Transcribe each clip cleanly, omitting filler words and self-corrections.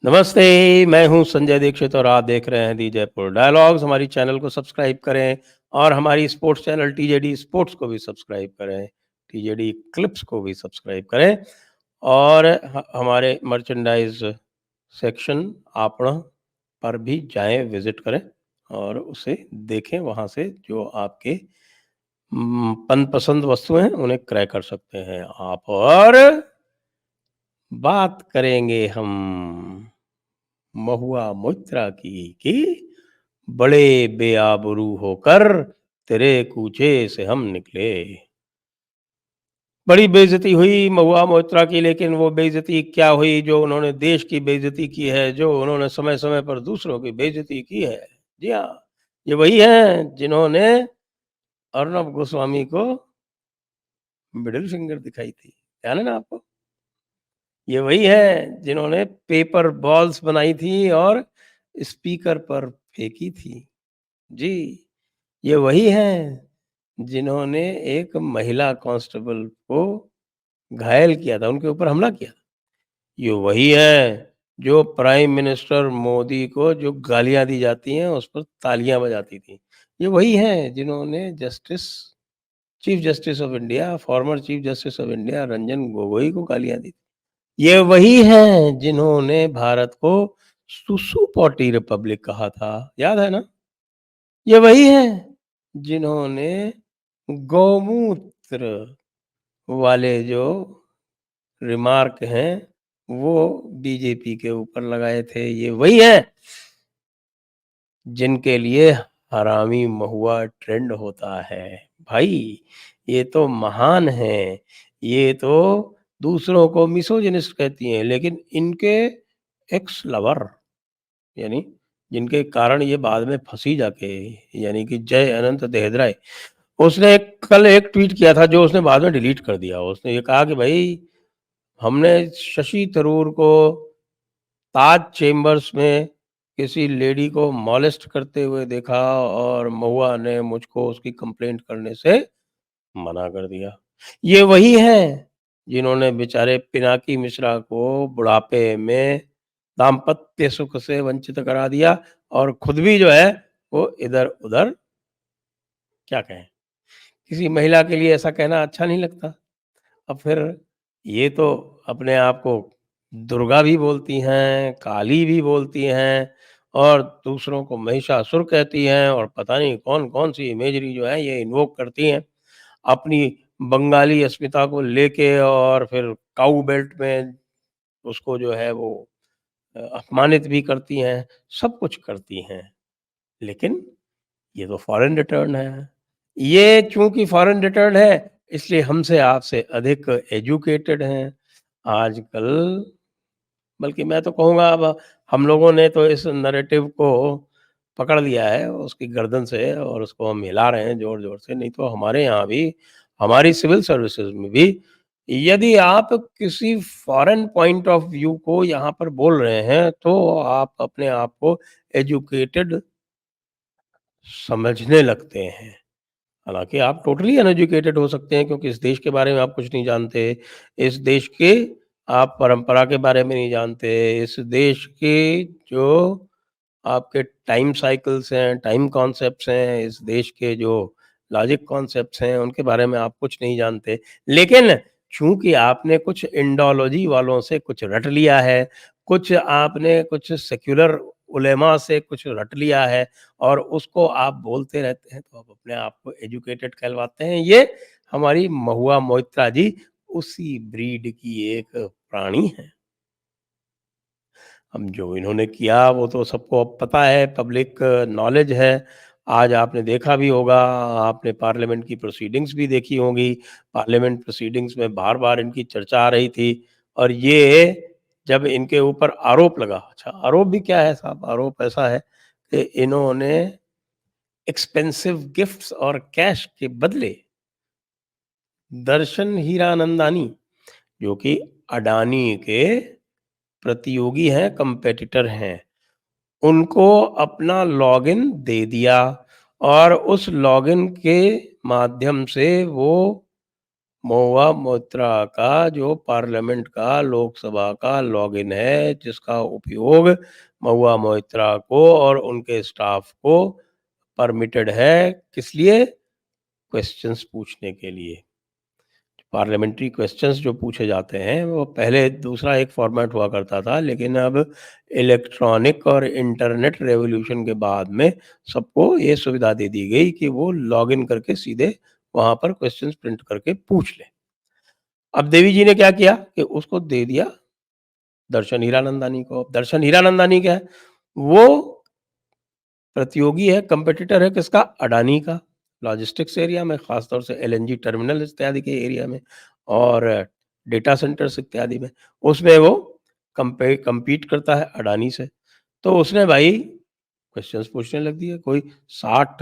नमस्ते, मैं हूँ संजय दीक्षित और आप देख रहे हैं दी जयपुर डायलॉग्स। हमारी चैनल को सब्सक्राइब करें और हमारी स्पोर्ट्स चैनल टीजेडी स्पोर्ट्स को भी सब्सक्राइब करें, टीजेडी क्लिप्स को भी सब्सक्राइब करें और हमारे मर्चेंडाइज सेक्शन आपण पर भी जाएं, विजिट करें और उसे देखें। वहाँ से जो आपके मनपसंद वस्तुएं हैं उन्हें क्रय कर सकते हैं आप। और बात करेंगे हम महुआ मोइत्रा की कि बड़े बेआबरू होकर तेरे कूचे से हम निकले। बड़ी बेइज्जती हुई महुआ मोइत्रा की, लेकिन वो बेइज्जती क्या हुई जो उन्होंने देश की बेइज्जती की है, जो उन्होंने समय समय पर दूसरों की बेइज्जती की है। जी हाँ, ये वही हैं जिन्होंने अर्नब गोस्वामी को मिडिल फिंगर दिखाई थी। ध्यान है ना आपको? ये वही है जिन्होंने पेपर बॉल्स बनाई थी और स्पीकर पर फेंकी थी। जी, ये वही हैं जिन्होंने एक महिला कांस्टेबल को घायल किया था, उनके ऊपर हमला किया। ये वही हैं जो प्राइम मिनिस्टर मोदी को जो गालियाँ दी जाती हैं, उस पर तालियाँ बजाती थी। ये वही हैं जिन्होंने chief justice of India, former chief justice of India Ranjan Gogoi को गालियाँ दी। ये वही हैं जिन्होंने भारत को सुसु पॉटी रिपब्लिक कहा था, याद है ना? ये वही हैं जिन्होंने गौमूत्र वाले जो रिमार्क हैं वो बीजेपी के ऊपर लगाए थे। ये वही हैं जिनके लिए हरामी महुआ ट्रेंड होता है। भाई, ये तो महान हैं, ये तो दूसरों को मिसोजिनिस्ट कहती हैं, लेकिन इनके एक्स लवर यानी जिनके कारण ये बाद में फंसी जाके, यानी कि जय अनंत देहद्राय, उसने कल एक ट्वीट किया था जो उसने बाद में डिलीट कर दिया। उसने ये कहा कि भाई, हमने शशि थरूर को ताज चेंबर्स में किसी लेडी को मॉलेस्ट करते हुए देखा और महुआ ने मुझको उसकी कंप्लेंट करने से मना कर दिया। ये वही हैं जिन्होंने बेचारे पिनाकी मिश्रा को बुढ़ापे में दाम्पत्य सुख से वंचित करा दिया और खुद भी जो है वो इधर-उधर, क्या कहें, किसी महिला के लिए ऐसा कहना अच्छा नहीं लगता। अब फिर ये तो अपने आप को दुर्गा भी बोलती हैं, काली भी बोलती हैं और दूसरों को महिषासुर कहती हैं और पता नहीं कौन-कौन सी इमेजरी जो है ये इन्वोक करती हैं। अपनी बंगाली अस्मिता को लेके और फिर काऊ बेल्ट में उसको जो है वो अपमानित भी करती हैं, सब कुछ करती हैं। लेकिन ये तो फॉरेन रिटर्न है। ये चूँकि फॉरेन रिटर्न है, इसलिए हमसे आपसे अधिक एजुकेटेड हैं। आजकल बल्कि मैं तो कहूँगा अब हम लोगों ने तो इस नैरेटिव को पकड़ लिया है उसकी गर्दन से और उसको हम हिला रहे हैं ज़ोर-ज़ोर से। नहीं तो हमारे यहाँ भी, हमारी सिविल सर्विसेज़ में भी यदि आप किसी फॉरेन पॉइंट ऑफ व्यू को यहाँ पर बोल रहे हैं, तो आप अपने आप को एजुकेटेड समझने लगते हैं। हालाँकि आप टोटली अनएजुकेटेड हो सकते हैं क्योंकि इस देश के बारे में आप कुछ नहीं जानते। इस देश के आप परंपरा के बारे में नहीं जानते। इस देश के जो आपके टाइम साइकिल्स हैं, टाइम कॉन्सेप्ट्स हैं, इस देश के जो लॉजिक कॉन्सेप्ट्स हैं, उनके बारे में आप कुछ नहीं जानते। लेकिन चूँकि आपने कुछ इंडोलॉजी वालों से कुछ रट लिया है, कुछ सेक्युलर उलेमा से कुछ रट लिया है और उसको आप बोलते रहते हैं, तो आप अपने आप को एजुकेटेड कहलवाते हैं। ये हमारी महुआ मोइत्रा जी उसी ब्रीड की एक प्राणी हैं। अब जो इन्होंने किया वो तो सबको अब पता है, पब्लिक नॉलेज है। आज आपने देखा भी होगा, आपने पार्लियामेंट की प्रोसीडिंग्स भी देखी होंगी। पार्लियामेंट प्रोसीडिंग्स में बार-बार इनकी चर्चा आ रही थी और ये जब इनके ऊपर आरोप लगा, अच्छा आरोप भी क्या है साहब, आरोप ऐसा है कि इन्होंने एक्सपेंसिव गिफ्ट्स और कैश के बदले दर्शन हीरानंदानी, जो कि अडानी के प्रतियोगी हैं, कॉम्पिटिटर हैं, उनको अपना लॉगिन दे दिया और उस लॉगिन के माध्यम से वो महुआ मोइत्रा का जो पार्लियामेंट का लोकसभा का लॉगिन है, जिसका उपयोग महुआ मोइत्रा को और उनके स्टाफ को परमिटेड है, किस लिए? क्वेश्चंस पूछने के लिए। पार्लियामेंट्री क्वेश्चंस जो पूछे जाते हैं, वो पहले दूसरा एक फॉर्मेट हुआ करता था, लेकिन अब इलेक्ट्रॉनिक और इंटरनेट रेवोल्यूशन के बाद में सबको ये सुविधा दे दी गई कि वो लॉगिन करके सीधे वहाँ पर क्वेश्चंस प्रिंट करके पूछ लें। अब देवी जी ने क्या किया कि उसको दे दिया दर्शन हीरानंदानी को। अब दर्शन हीरानंदानी क्या है? वो प्रतियोगी है, कॉम्पिटिटर है किसका? अडानी का। लॉजिस्टिक्स एरिया में, ख़ास तौर से एलएनजी टर्मिनल इत्यादि के एरिया में और डेटा सेंटर्स इत्यादि में। उसमें वो कम्पीट करता है अडानी से। तो उसने भाई क्वेश्चंस पूछने लग दिए। कोई 60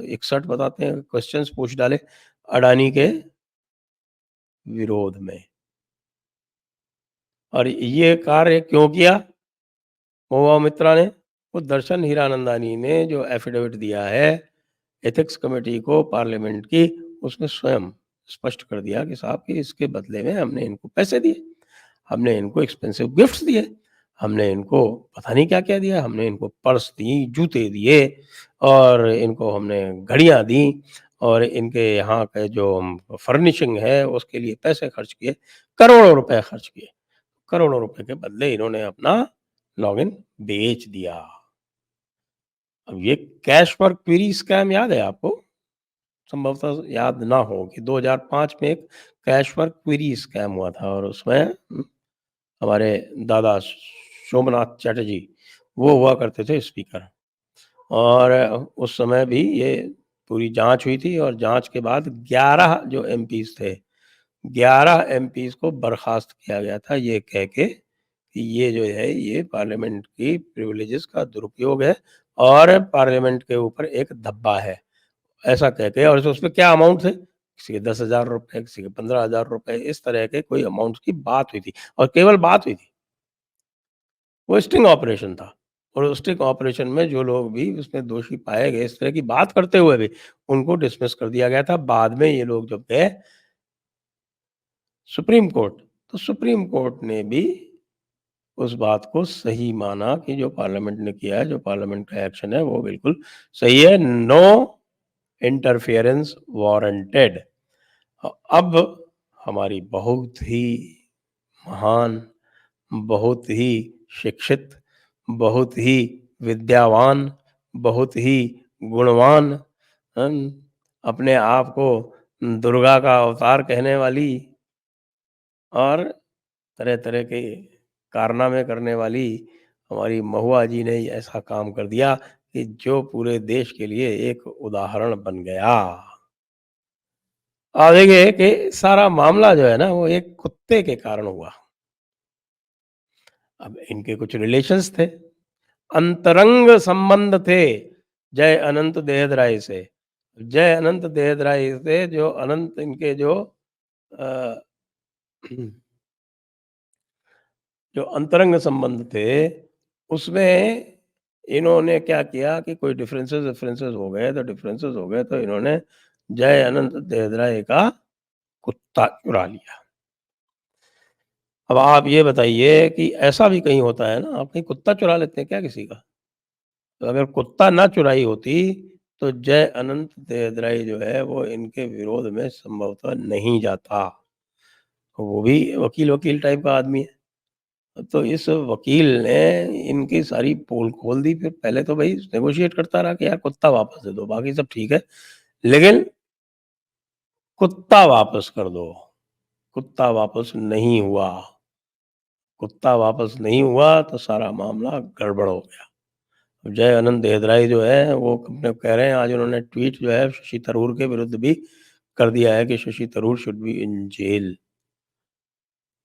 61 बताते हैं क्वेश्चंस पूछ डाले अडानी के विरोध में। और ये कार्य क्यों किया महुआ मित्रा ने? वो दर्शन हीरानंदानी ने जो एफिडेविट दिया है एथिक्स कमेटी को पार्लियामेंट की, उसमें स्वयं स्पष्ट कर दिया कि साहब कि इसके बदले में हमने इनको पैसे दिए, हमने इनको एक्सपेंसिव गिफ्ट्स दिए, हमने इनको पता नहीं क्या-क्या दिया, हमने इनको पर्स दी, जूते दिए और इनको हमने घड़ियाँ दी और इनके यहाँ के जो फर्निशिंग है उसके लिए पैसे खर्च किए, करोड़ों रुपए खर्च किए। करोड़ों रुपए के बदले इन्होंने अपना लॉगिन बेच दिया। अब ये कैश फॉर क्वेरी स्कैम याद है आपको? संभवतः याद ना हो कि 2005 में एक कैश फॉर क्वेरी स्कैम हुआ था और उसमें हमारे दादा सोमनाथ चैटर्जी वो हुआ करते थे स्पीकर और उस समय भी ये पूरी जांच हुई थी और जांच के बाद 11 जो एमपीज़ थे, 11 एमपीज़ को बर्खास्त किया गया था ये कह के कि ये जो है ये पार्लियामेंट की प्रिविलेजेस का दुरुपयोग है और पार्लियामेंट के ऊपर एक धब्बा है। ऐसा कह के और उसमें क्या अमाउंट थे? किसी के 10,000 रुपए, किसी के 15,000 रुपए, इस तरह के कोई अमाउंट्स की बात हुई थी और केवल बात हुई थी। वो स्टिंग ऑपरेशन था और उस स्टिंग ऑपरेशन में जो लोग भी उसमें दोषी पाए गए, इस तरह की बात करते हुए भी, उनको डिसमिस कर दिया गया था। बाद में ये लोग जब गए सुप्रीम कोर्ट, तो सुप्रीम कोर्ट ने भी उस बात को सही माना कि जो पार्लियामेंट ने किया है, जो पार्लियामेंट का एक्शन है, वो बिल्कुल सही है। No interference warranted. अब हमारी बहुत ही महान, बहुत ही शिक्षित, बहुत ही विद्यावान, बहुत ही गुणवान, अन अपने आप को दुर्गा का अवतार कहने वाली और तरह-तरह के कारनामे करने वाली हमारी महुआ जी ने ऐसा काम कर दिया कि जो पूरे देश के लिए एक उदाहरण बन गया। आप देखिए कि सारा मामला जो है ना वो एक कुत्ते के कारण हुआ। अब इनके कुछ रिलेशंस थे, अंतरंग संबंध थे जय अनंत देहदराय से। जय अनंत देहदराय से जो अनंत इनके जो अ, जो अंतरंग संबंध थे, उसमें इन्होंने क्या किया कि कोई डिफरेंसेस विफरेंसेस हो गए तो इन्होंने जय अनंत देहदराय का कुत्ता चुरा लिया। अब आप ये बताइए कि ऐसा भी कहीं होता है ना, आप कहीं कुत्ता चुरा लेते हैं क्या किसी का? तो अगर कुत्ता ना चुराई होती, तो जय अनंत देहदराई जो है वो इनके विरोध में संभवतः नहीं जाता। वो भी वकील-वकील टाइप का आदमी है। तो इस वकील ने इनकी सारी पोल खोल दी, फिर पहले तो भई नेगोशिएट करता रहा कि यार कुत्ता वापस दे दो, बाकी सब ठीक है। लेकिन कुत्ता वापस कर दो, कुत्ता वापस नहीं हुआ। कुत्ता वापस नहीं हुआ तो सारा मामला गड़बड़ हो गया। जय आनंद देहदराई जो है वो अपने कह रहे हैं आज उन्होंने ट्वीट जो है शशि थरूर के विरुद्ध भी कर दिया है कि Shashi Tharoor should be in jail.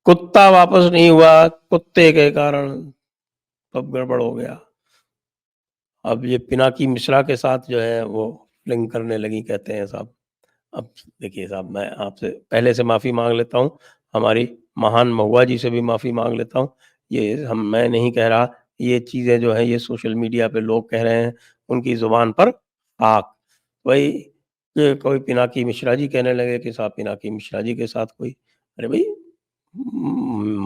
कुत्ता वापस नहीं हुआ, कुत्ते के कारण सब गड़बड़ हो गया। अब ये पिनाकी मिश्रा के साथ जो है वो फ्लिंग करने लगी कहते हैं साहब। अब देखिए साहब मैं आपसे पहले से माफ़ी माँग लेता हूँ, हमारी महान महुआ जी से भी माफ़ी माँग लेता हूँ। ये हम मैं नहीं कह रहा, ये चीज़ें जो हैं ये सोशल मीडिया पे लोग कह रहे हैं, उनकी ज़ुबान पर आग। वही ये कोई पिनाकी मिश्रा जी कहने लगे कि साहब पिनाकी मिश्रा जी के साथ कोई अरे भई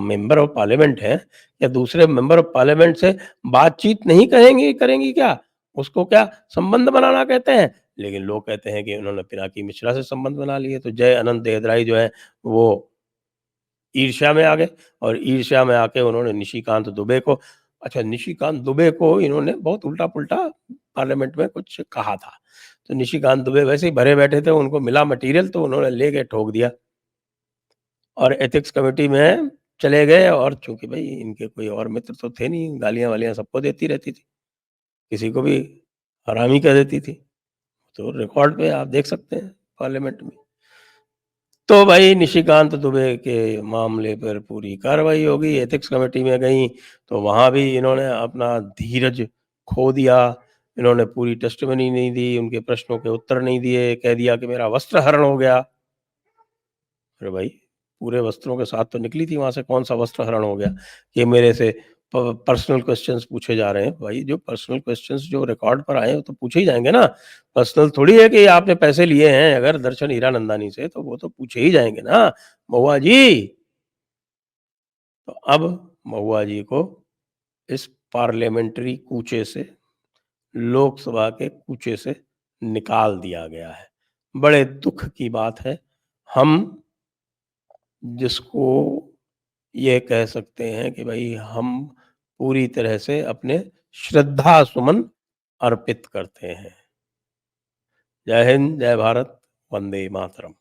मेंबर ऑफ पार्लियामेंट हैं या दूसरे मेंबर ऑफ पार्लियामेंट से बातचीत नहीं कहेंगी करेंगी क्या? उसको क्या संबंध बनाना कहते हैं? लेकिन लोग कहते हैं कि उन्होंने पिनाकी मिश्रा से संबंध बना लिए, तो जय अनंत देहदराई जो है वो ईर्ष्या में आ गए और ईर्ष्या में आके उन्होंने निशिकांत दुबे को अच्छा निशिकांत दुबे को इन्होंने बहुत उल्टा-पुल्टा पार्लियामेंट में कुछ कहा था। तो निशिकांत दुबे वैसे ही भरे बैठे थे, उनको मिला मटीरियल तो उन्होंने लेके ठोक दिया और एथिक्स कमिटी में चले गए और चूँकि भई इनके कोई और मित्र तो थे नहीं, गालियाँ-वालियाँ सबको देती रहती थी, किसी को भी हरामी कह देती थी। तो रिकॉर्ड पे आप देख सकते हैं पार्लियामेंट में। तो भाई निशिकांत दुबे के मामले पर पूरी कार्रवाई हो गई, एथिक्स कमेटी में गईं, तो वहाँ भी इन्होंने अपना धीरज खो दिया। इन्होंने पूरी टेस्टिमनी नहीं दी, उनके प्रश्नों के उत्तर नहीं दिए, कह दिया कि मेरा वस्त्र हरण हो गया। अरे भाई! पूरे वस्त्रों के साथ तो निकली थी वहाँ से, कौन-सा वस्त्र हरण हो गया? ये मेरे से पर्सनल क्वेश्चन्स पूछे जा रहे हैं। भाई जो पर्सनल क्वेश्चन्स जो रिकॉर्ड पर आए हैं, वो तो पूछे ही जाएँगे ना। पर्सनल थोड़ी है कि आपने पैसे लिए हैं अगर दर्शन हीरानंदानी से, तो वो तो पूछे ही जाएँगे ना, महुआ जी। तो अब महुआ जी को इस पार्लियामेंट्री कूचे से, लोकसभा के कूचे से निकाल दिया गया है। बड़े दुःख की बात है। हम जिसको ये कह सकते हैं कि भई हम पूरी तरह से अपने श्रद्धा सुमन अर्पित करते हैं। जय हिंद, जय भारत, वंदे मातरम।